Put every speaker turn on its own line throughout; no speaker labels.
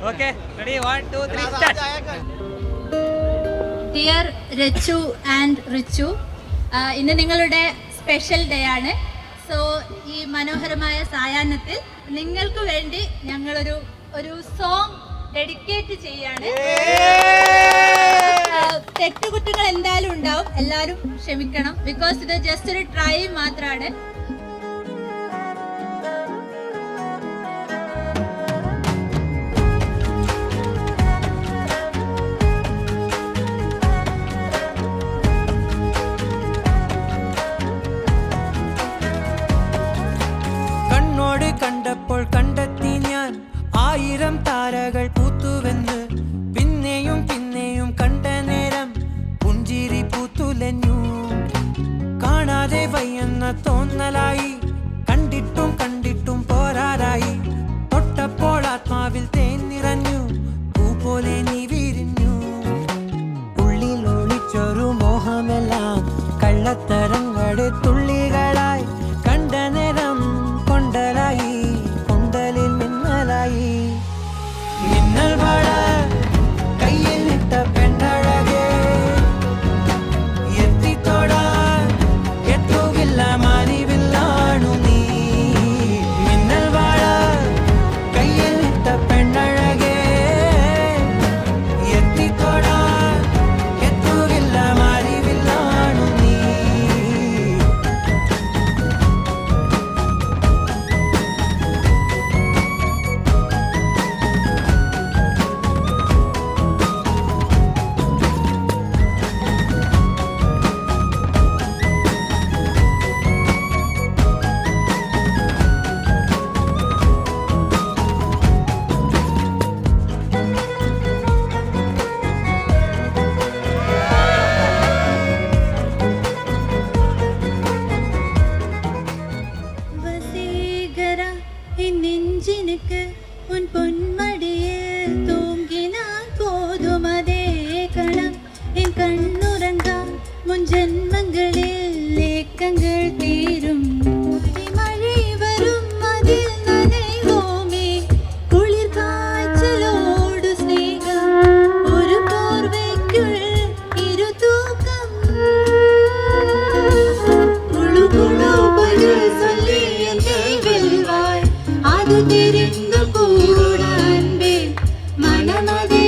Okay, ready? 1, 2, 3, start.
Dear Rechu and Richu, ഇന്ന് നിങ്ങളുടെ special day ആണ്. സോ ഈ മനോഹരമായ സായാഹ്നത്തിൽ നിങ്ങൾക്ക് വേണ്ടി ഞങ്ങളൊരു സോങ് ഡെഡിക്കേറ്റ് ചെയ്യാണ്. തെറ്റുകുറ്റങ്ങൾ എന്തായാലും ഉണ്ടാവും, എല്ലാവരും ക്ഷമിക്കണം. ബിക്കോസ് ഇത് ജസ്റ്റ് ഒരു ട്രൈ മാത്രമാണ്.
കണ്ടപ്പോൾ കണ്ടെത്തി ഞാൻ 1000 താരകൾ പൂത്തുവെന്ന്. പിന്നെയും പിന്നെയും കണ്ട നേരം പുഞ്ചിരി പൂത്തുലഞ്ഞു. കാണാതെ വയ്യെന്ന തോന്നലായി, കണ്ടിട്ടും കണ്ടിട്ടും പോരാറായി. തൊട്ടപ്പോൾ ആത്മാവിൽ തേൻ നിറഞ്ഞു, പൂ പോലെ നീ വിരിഞ്ഞു. ഉള്ളിൽ ഒളിച്ചൊരു മോഹമെല്ലാം കള്ളത്തരങ്ങളുടെ തുള്ളികളായി. കണ്ട നേരം കൊണ്ടലായി, കൊണ്ടലിൽ മിന്നലായി. മിന്നൽ വള കയ്യിൽ ഇട്ട പെണ്ണഴകേ, എത്തിത്തോടാൻ എത്തുകില്ല മാനിവില്ലാണു നീ. മിന്നൽ വള കയ്യിൽ ഇട്ട പെണ്ണഴകേ, എത്തിത്തോടാൻ എത്തുകില്ല മാനിവില്ലാണു നീ.
நெஞ்சினுக்கு உன் பொன்மடியில் தூங்கினால் போதும் அதே கணம். என் கண்ணுறங்கா முன் ஜென்மங்களில் ஏக்கங்கள் தீரும். மழை வரும் அதில் நனைவோமே, குளிர் காய்ச்சலோடு ஸ்நேகம். ஒரு போர்வைக்குள் இரு தூக்கம். குழு குழு பதில் சொல்லி என்னை வெல்வாய், அது தெரிந்து கூட அன்பே மனமதே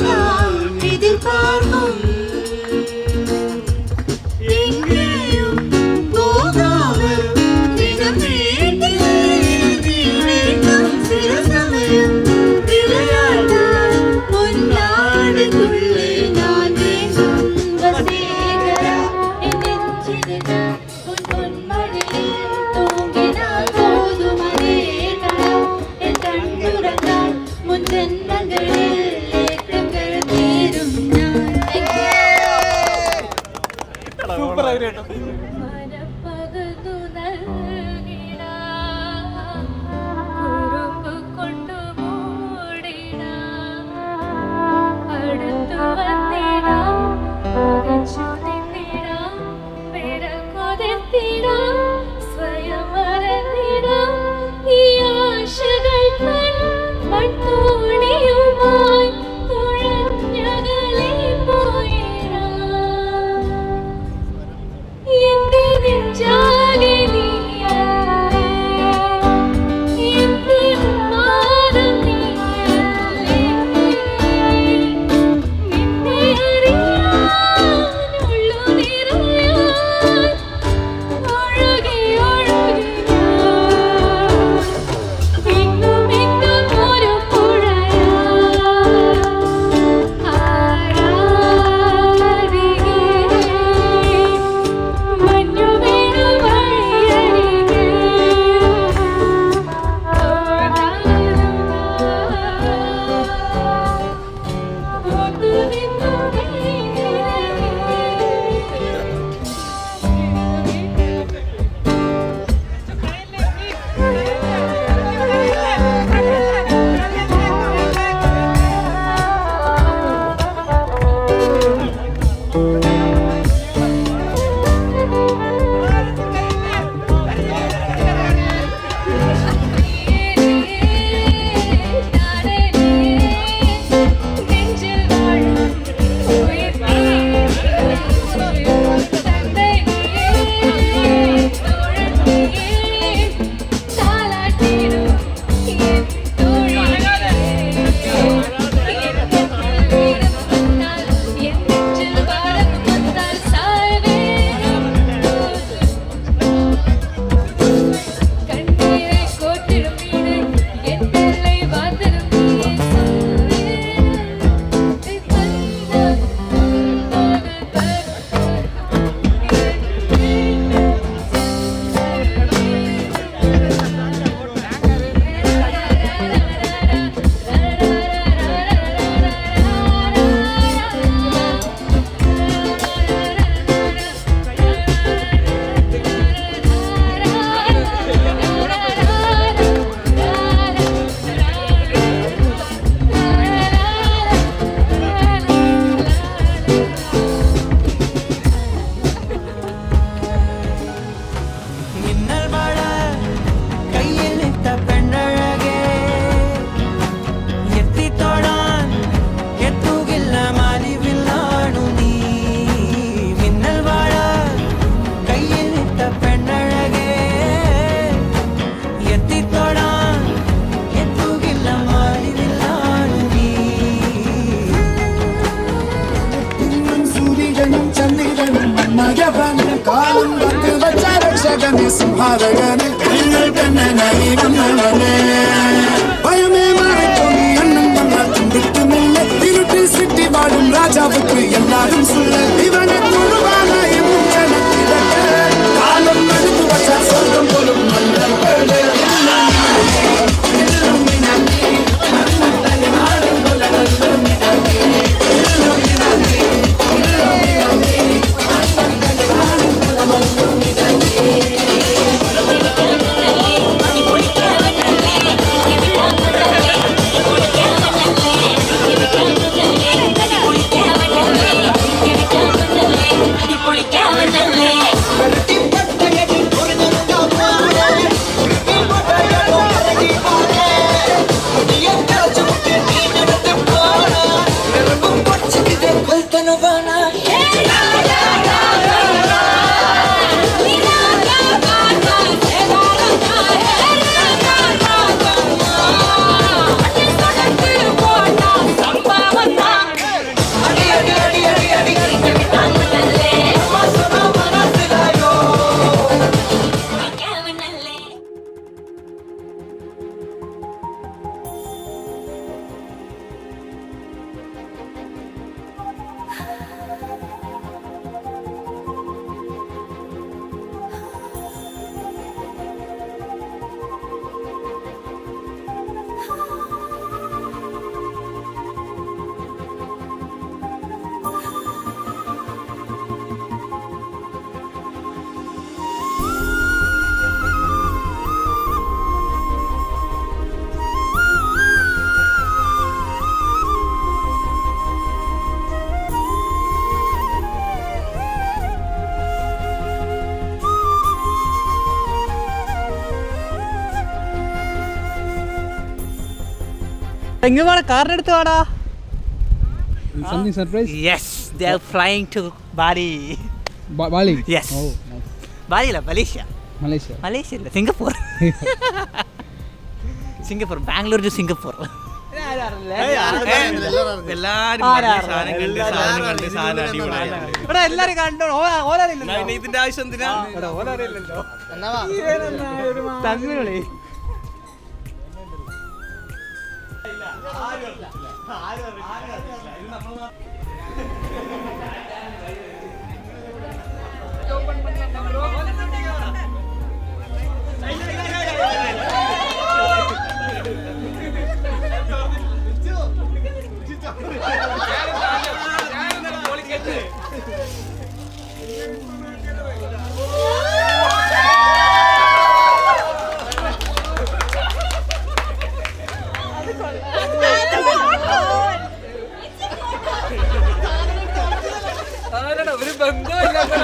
நான் எதிர்பார்க்கும். எங்கேயும் போகாமல் தினம் வீட்டில் நீ வேண்டும். சில சமயம் விளையாடால் பொன்னாடுக்குள்ளே நான் வேண்டும். வசீகரா என் நெஞ்சினுக்கு உன் பொன்மடியில் தூங்கினால் போதும் அதே கணம். என் கண்ணுறங்கால் முன் ஜென்மங்களில் ஏக்கங்கள் தீரும் நான். മനപ്പകന്നു നൽകിടാ, കുറുമ്പ് കൊണ്ടു മൂടിടാ. അടുത്തു വന്നിടാ, കൊതിച്ചു നിന്നിടാ, വിരകൊതിർത്തിടാ.
രക്ഷകനെ നിങ്ങൾ തന്നെ നയി വന്നവനെ ഭയമേ മറക്കും നീ അണ്ണൻ വന്നാൽ തുമ്പിട്ടുമില്ല ഇരുട്ടിൽ സിറ്റി വാടും രാജാവുക്ക് എല്ലാരും സുള്ള ഇവനെ കൊണ്ടുവാനായി മുൻകണക്കിടക്ക് കാലം എടുത്തു വച്ച സ്വർഗം പോലും മണ്ണപ്പേട്
എങ്ങനെ വേണം കാറിനെടുത്ത് വാടാ.
Something surprise?
Yes, they are flying to Bali.
Bali?
Yes.
Oh, nice.
Bali അല്ല മലേഷ്യ.
Malaysia.
മലേഷ്യ അല്ല Singapore. Singapore Bangalore to Singapore. എല്ലാരും കണ്ടോ ഇതിന്റെ ആവശ്യം എന്തിനാ തമ്മിലേ ഒരു ബന്ധമില്ലാത്ത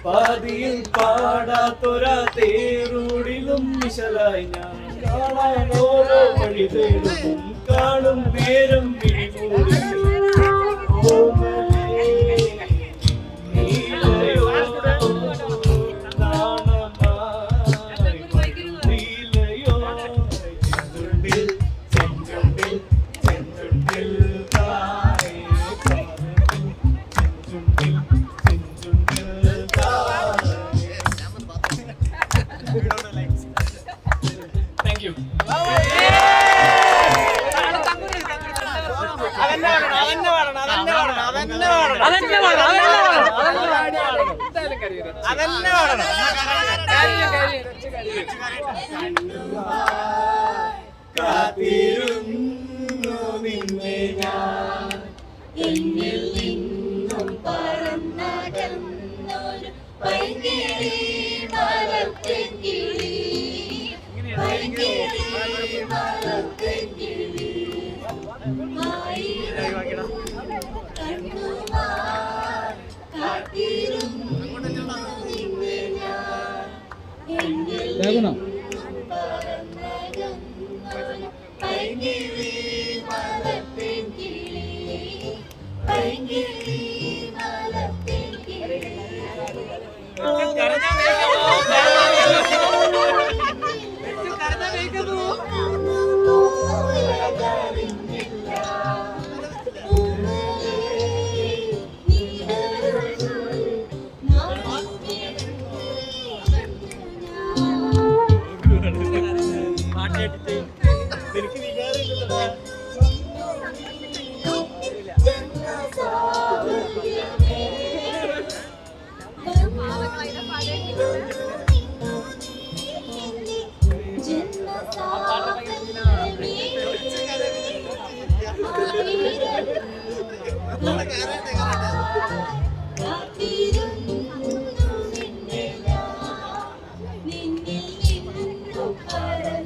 പാതിയിൽ പാടാത്തൊരാ ഏറോടിലും നിശലായി ഞാൻ കാണാൻ ഓരോ വഴി തേടും കാണും നേരം പിടികൂടി കാത്തിരുന്നു നിന്നെ ഞാൻ
എന്നിൽ നിന്നും പറന്നകന്നൊരു പൈങ്കിളി മലർത്തിങ്കിളി പൈങ്കിളി മലർത്തിങ്കിളി ആയിരം കണ്ണുമായി കാത്തിരുന്നു നിന്നെ ഞാൻ എന്നിൽ
Diagonal.
പറന്നകന്നൊരു പൈങ്കിളി മലർത്തിങ്കിളി പൈങ്കിളി മലർത്തിങ്കിളി
എനിക്ക് വികാരമില്ലല്ലോ
നിന്നിൽ നിന്നും പറ